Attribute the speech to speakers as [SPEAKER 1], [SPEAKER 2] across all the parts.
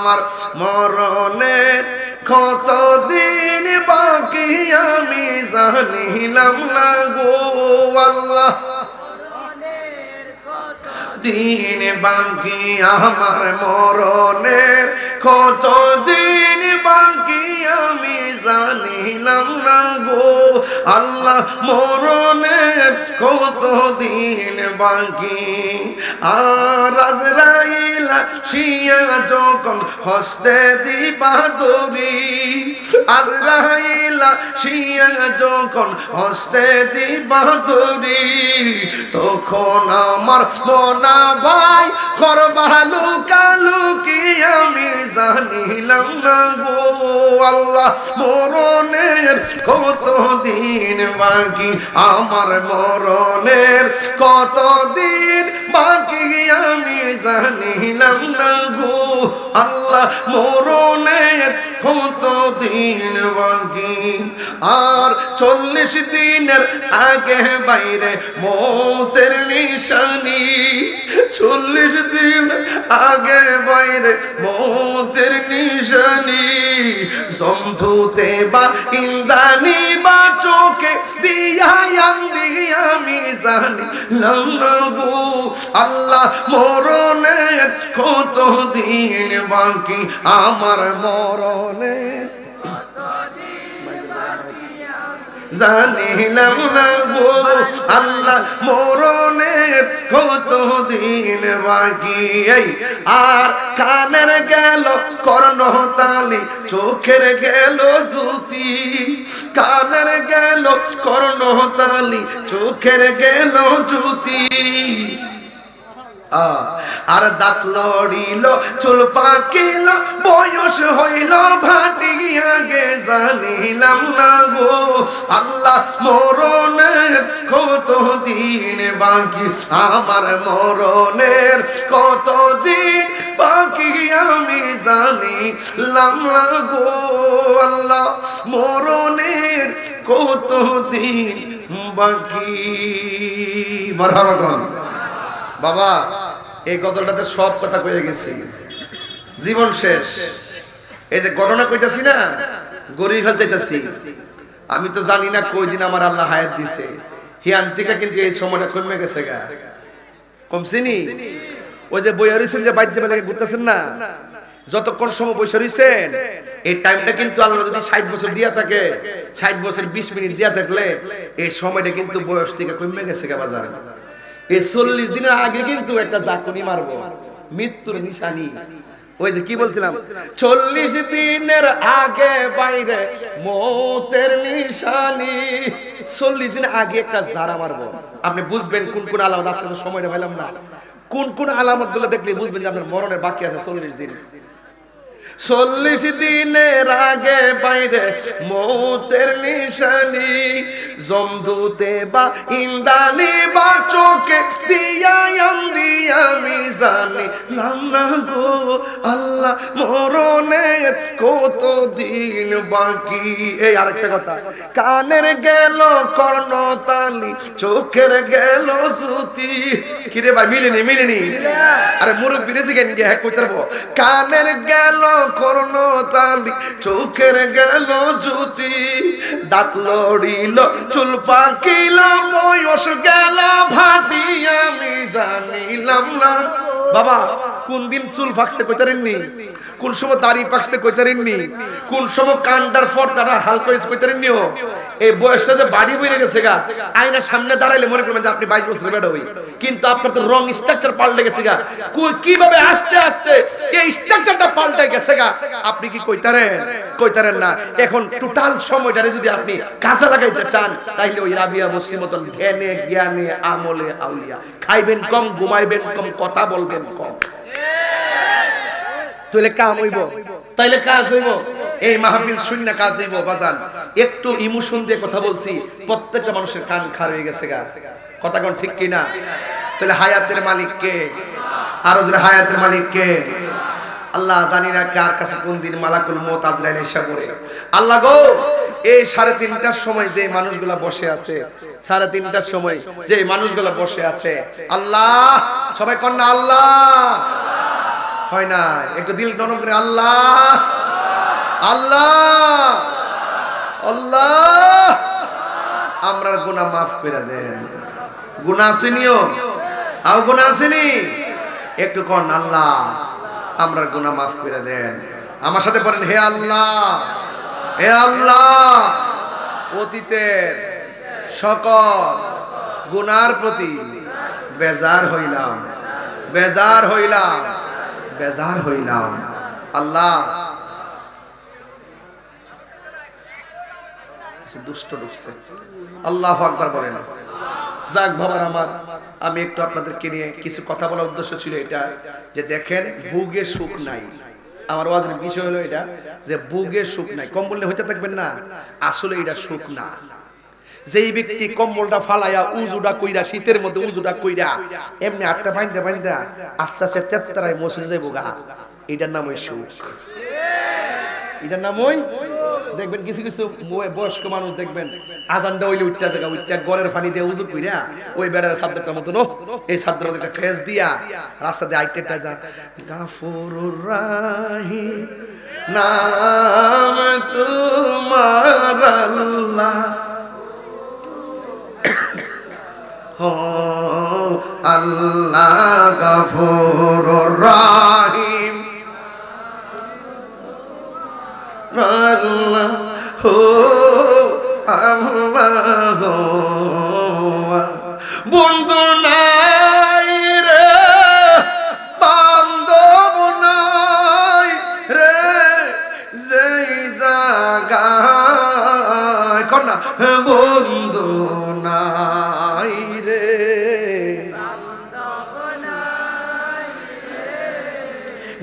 [SPEAKER 1] আমার মরণের কতদিন বাকি আমি জানিলাম না গো আল্লাহ দিন বাকি আমার মরণের কতদিন বাকি আমি জানিলাম না গো আল্লাহ মরণের কতদিন বাকি আর আজরাইল আসিয়া যখন হস্তে দিবা দড়ি আজরাইল আসিয়া যখন হস্তে দিবা দড়ি তখন আমার মনা ভাই করবা লুকালুকি আমি জানিলাম না গো আল্লাহ মরণের কতদিন বাকি আমার মরণের কতদিন বাকি আমি জানিলাম না গো আল্লাহ মরণের কতদিন বাকি আর 40 দিনের আগে বাইরে মৌতের নিশানি 40 দিন আগে বাইরে মৌতের নিশানি জমধুতে বা ইন্দানি বা চোখে দিয়া আমি জানি না গো আল্লাহ মরণের কতদিন বাকি আমার মরণের জানিলাম না গো আল্লাহ মরণের কতদিন বাকি আর কানের গেল কর্ণতালি চোখের গেল জ্যোতি কানের গেল কর্ণতালি চোখের গেল জ্যোতি আর দাঁত লড়িল চুল পাকিল বয়স হইল ভাটি আগে জানিলাম না গো আল্লাহ মরণের কতদিন বাকি আমার মরণের কতদিন বাকি আমি জানিলাম না গো আল্লাহ মরণের কতদিন বাকি মারহাবা বাবা এই গজলটাতে সব কথা কয়ে গেছি জীবন শেষ এই যে ঘটনা কইতাছি না গরিব হয়ে যাইতাছি আমি তো জানি না কই দিন আমার আল্লাহ হায়াত দিছে হিয়ান থেকে কিন্তু এই সময়টা কমে গেছে গা কমছিনি ওই যে বইয়া রইছেন যে বাইরে বেলাকে ঘুরতেছেন না যতক্ষণ সময় বসে রইছেন এই টাইমটা কিন্তু আল্লাহ যদি 60 বছর দিয়া থাকে 60 বছর 20 মিনিট দিয়া থাকলে এই সময়টা কিন্তু বয়স থেকে কমে গেছে গা বাজারে এই 40 দিনের আগে কিন্তু একটা জাকুনি মারবো মৃত্যুর নিশানি ওই যে কি বলছিলাম 40 দিনের আগে বাইরে মৌতের নিশানি 40 দিন আগে একটা জারা মারবো আপনি বুঝবেন কোন কোন আলামত আজকে তো সময়টা পাইলাম না কোন কোন আলামত গুলো দেখলে বুঝবেন যে আপনার মরণের বাকি আছে 40 দিন 40 দিনের আগে বাইরে মৌতের নিশানি জমদুতে বা ইন্দানি বা চোখে দিয়া আমি জানি না গো আল্লাহ মরণের কতদিন বাকি এই আরেকটা কথা কানের গেল কর্ণতালি চোখের গেল জ্যোতি কিরে ভাই মিলেনি আরে মুরব্বী রেজে গেন গিয়ে হ্যাঁ কইতে পারবো কানের গেল কর্ণতালি চোখের গেল জ্যোতি দাঁত লড়িল চুল পাকিল বয়স গেল ভাটি আমি জানিলাম না বাবা কোন দিন চুল ফাকছে কইতারেননি কোন সময় দাড়ি পাকছে কইতারেননি কোন সময় কান্ডার পর্দাটা হাল করেছে কইতারেননি এই বয়সটা যে বাড়ি বইরে গেছে গা আয়নার সামনে দাঁড়াইলে মনে করবেন যে আপনি 22 বছরের বেটা হই কিন্তু আপনার তো রং স্ট্রাকচার পাল্টে গেছে গা কিভাবে আস্তে আস্তে এই স্ট্রাকচারটা পাল্টে গেছে গা আপনি কি কইতারেন না এখন টোটাল সময়টারে যদি আপনি কাজে লাগাইতে চান তাইলে ওই রাবিয়া মুসলিম মতন ধ্যানে জ্ঞানে আমলে আউলিয়া খাইবেন কম ঘুমাইবেন কম কথা বলবেন কম তাইলে কাম হইব তাইলে কাজ হইব এই মাহফিল শূন্য কাজ হইব বাজান একটু ইমোশন দিয়ে কথা বলছি প্রত্যেকটা মানুষের কান খার হয়ে গেছে গা কথা কোন ঠিক কি না তাহলে হায়াতের মালিক কে আর ওদের হায়াতের মালিক কে আল্লাহ জানি না কার কাছে কোন দিন মালাকুল মউত আজরাইল এসে পড়ে আল্লাহ গো এই 3:30টার সময় যে মানুষগুলা বসে আছে 3:30টার সময় যে মানুষগুলা বসে আছে আল্লাহ সবাই কোন না আল্লাহ হয় না? একটু দিল নরম করে আল্লাহ আল্লাহ আল্লাহ আমরার গুনাহ মাফ করে দেন। গুনাহ আসেনিও, আও গুনাহ আসেনি, একটু কোন আল্লাহ আমরার গুনাহ মাফ করে দেন। আমার সাথে বলেন হে আল্লাহ, হে আল্লাহ, অতীতের সকল গুনার প্রতি বেজার হইলাম, বেজার হইলাম, বেজার হইলাম। আল্লাহ দুষ্ট ঢুকছে, আল্লাহু আকবার বলেন। যাক বাবা আমার, আমি একটু আপনাদেরকে নিয়ে কিছু কথা বলার উদ্দেশ্য ছিল এটা, যে দেখেন বুগে সুখ নাই। আমার ওয়াজের বিষয় হলো এটা, যে বুগে সুখ নাই। কম্বলে হইতে থাকবেন না, আসলে এটা সুখ না। যেই ব্যক্তি কম্বলটা ফালাইয়া উজুটা কইরা, শীতের মধ্যে উজুটা কইরা এমনি আটটা বাইন্দা বাইন্দা আস্তে আস্তে তেত্তারায় মসে যাইব গা, এটার নাম ওই সুখ। এটার নাম ওই, দেখবেন কিছু কিছু বয়স্ক মানুষ দেখবেন আজানটা হইলে উঠতে জায়গা উঠতে গড়ের পানি দিয়ে উজু কইরা ওই বেড়ার সাদ্দটার মতো এই সাদ্দটার একটা ফেস দিয়া রাস্তা দিয়ে আইটেটা যা গাফুরুর রাহিম নাম তোমার আল্লাহ, আল্লাহ গফুরুর রাহিম, আল্লাহ হো আল্লাহ বন্ধু নাই রে, বান্ধব নাই রে, যেই জায়গায় কন্যা বন্ধু নাই রে,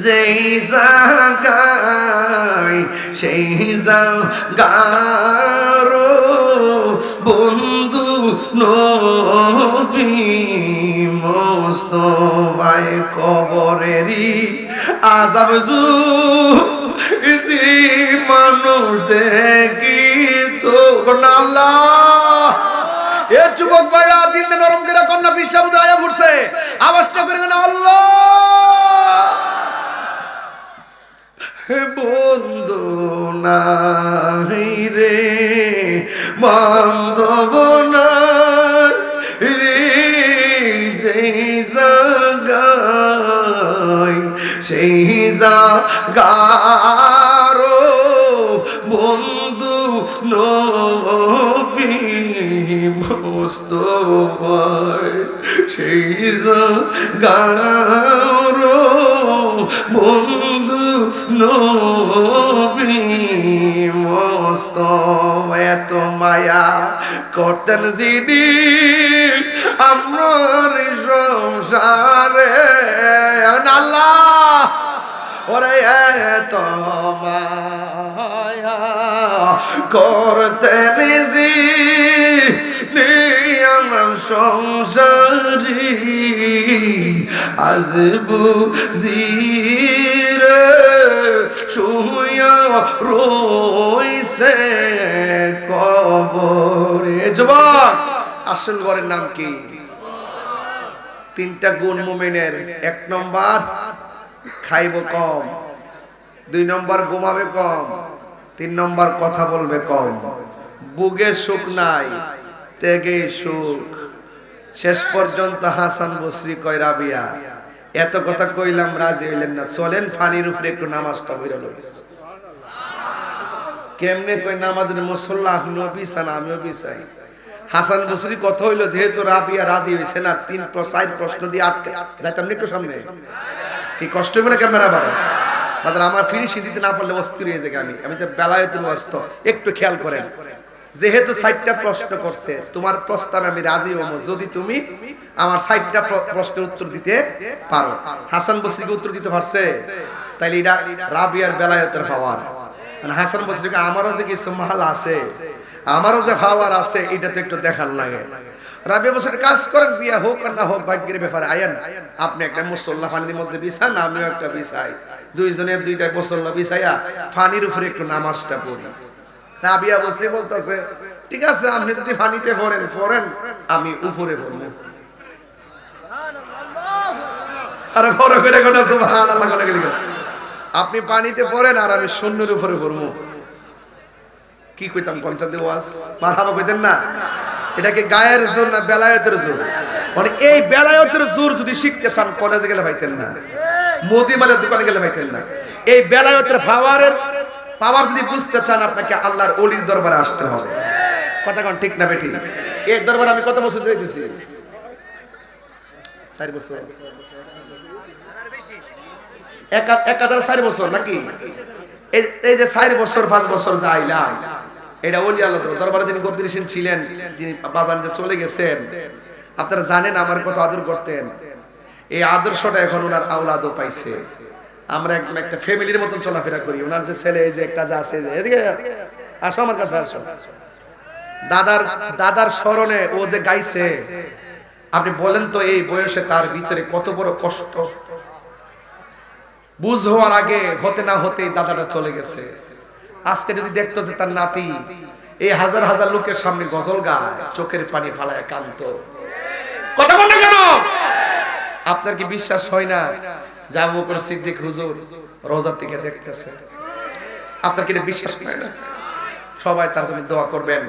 [SPEAKER 1] যেই জায়গায় সেই জায়গার বন্ধু নবী মুস্তাফায়ে কবরেরই আযাব যদি মানুষ দেখি তো আল্লাহ। এ যুবক ভাইরা দিল নরম করে কন্যা পিসাব আয়া ফুটছে, আওয়াজটা করে না আল্লাহ। বন্ধু নাই রে, বান্ধব নাই রে, সেই জায়গায় সেই জায়গার বন্ধু নবী মুস্তাফায়ে, সেই জায়গার বন্ধু নবী মুস্তাফা। এত মায়া করতেন যিনি আমার সংসারে, আল্লাহ ওরে এত মায়া করতেন যিনি আমার সংসারি, আজ বুঝিরে শুয়া রইছে কবরে। যুবক, আসল ঘরের নাম কি? তিনটা গুণ মুমিনের। এক নম্বর খাইব কম, দুই নম্বর ঘুমাবে কম, তিন নম্বর কথা বলবে কম। বুগে সুখ নাই, ত্যাগে সুখ। শেষ পর্যন্ত হাসান বসরি কয় রাবিয়া এত কথা কইলাম রাজি হইলেন না, চলেন পানির উপরে একটু নামাজটা হইরা লই। কেমনে কই নামাজের মুসল্লা নবী সানা আমিও বিছাই। হাসান বসরি কথা হইলো যেহেতু রাবিয়া রাজি হইছে না, তিন চার প্রশ্ন দিয়ে আটকে যাইতাম একটু সামনে। কি কষ্ট হবে না ক্যামেরা বাড়া বাজার, আমার ফিনিশিং দিতে না পারলে অস্থির হয়ে যাবে। আমি তো বেলায়েতুল ওয়াস্ত, একটু খেয়াল করেন। যেহেতু ৬০টা প্রশ্ন করছে, তোমার প্রস্তাবে আমি রাজি হব যদি তুমি আমার ৬০টা প্রশ্নের উত্তর দিতে পারো। হাসান বসরিকে উত্তর দিতে পারছে, তাইলে এটা রাবিয়ার বেলায়েতের পাওয়ার। মানে হাসান বসরিকে আমারও যে কিছু মাল আছে, আমারও যে পাওয়ার আছে, এটা তো একটু দেখার লাগে। রাবিয়া বসরি কাজ করেন, বিয়া হোক আর না হোক ভাগ্যের ব্যাপারে। আয়েন আপনি একটা মুসল্লা পানির মধ্যে বিছান, আমিও একটা বিছাই, দুইজনের দুইটা মুসল্লা বিছাইয়া পানির উপরে একটু নামাজটা পড়ি। রাবিয়া বসরি বলতেছে ঠিক আছে, আপনি যদি পানিতে পড়েন আমি উপরে পড়ব। আর বড় করে কোন সুবহানাল্লাহ কোন গেলি আপনি পানিতে পড়েন আর আমি শূন্যের উপরে পড়বো কি কইতাম কোনটাতে ওয়াজ মারহাবা কইতেন না এটা কি গায়ের জোর না বেলায়েতের জোর মানে এই বেলায়েতের জোর যদি শিখতে চান কলেজে গেলে পাইতেন না মুদিমালের দোকানে গেলে পাইতেন না এই বেলায়েতের পাওয়ার যদি বুঝতে চান আপনাকে আল্লাহর ওলির দরবারে আসতে হবে কথা কোন ঠিক না বেটি এই দরবারে আমি কত বছর ধরে দিয়েছি 4 বছর একাধারে 4 বছর নাকি এই যে 4 বছর 5 বছর যাইলাম এটা ওলি আল্লাহ দরবারে যিনি গদ্দিরিসিন ছিলেন যিনি বাজান যে চলে গেছেন আপনারা জানেন আমার কত আদর করতেন এই আদর্শটা এখন ওনার আওলাদও পাইছে আমরা একটা ফ্যামিলির মতন চলাফেরা করি ওনার যে ছেলে এই যে একটা যা আছে এদিকে আসো আমার কাছে আসো দাদার স্মরণে ও যে গাইছে আপনি বলেন তো এই বয়সে তার ভিতরে কত বড় কষ্ট বুঝ হওয়ার আগে হতে না হতে দাদাটা চলে গেছে আজকে যদি দেখতো যে তার নাতি এই হাজার হাজার লোকের সামনে গজল গায় চোখের পানি ফালায় কান্ত কথা বল না কেন আপনার কি বিশ্বাস হয় না যে আবু বকর সিদ্দিক হুজুর রওজা থেকে দেখতেছে আপনার কি বিশ্বাস হয় না সবাই তার জন্য দোয়া করবেন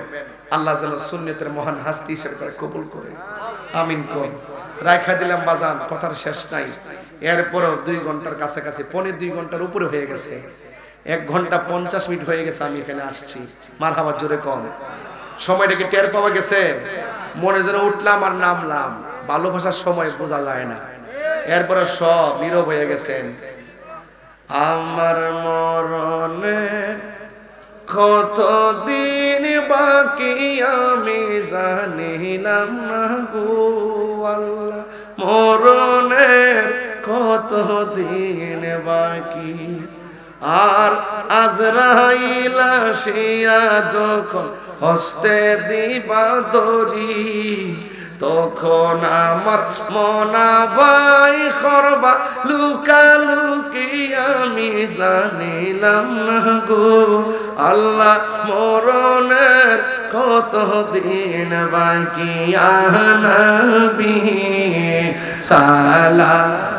[SPEAKER 1] আল্লাহ যেন সুন্নতের মহান হাস্তি হিসেবে করে কবুল করে আমিন কোন রাইখা দিলাম বাজান কথার শেষ নাই এরপরও 2 ঘন্টার কাছাকাছি 2.5 ঘন্টার উপরে হয়ে গেছে 1 ঘন্টা 50 মিনিট হয়ে গেছে আমি এখানে আসছি মারহাবা জোরে কম সময়টাকে টের পাওয়া গেছে মনে যেন উঠলাম আর নামলাম ভালোবাসার সময় বোঝা যায় না এরপরে সব নীরব হয়ে গেছেন আমার মরণে কতদিন বাকি আমি জানিলাম না গো আল্লাহ মরণের কতদিন বাকি আর আজরাইল আসিয়া যখন হস্তে দিবা দড়ি তখন আমার মনাবাই করবা লুকালুকি আমি জানিলাম না গো আল্লাহ মরণের কতদিন বাকি আনবি সালাম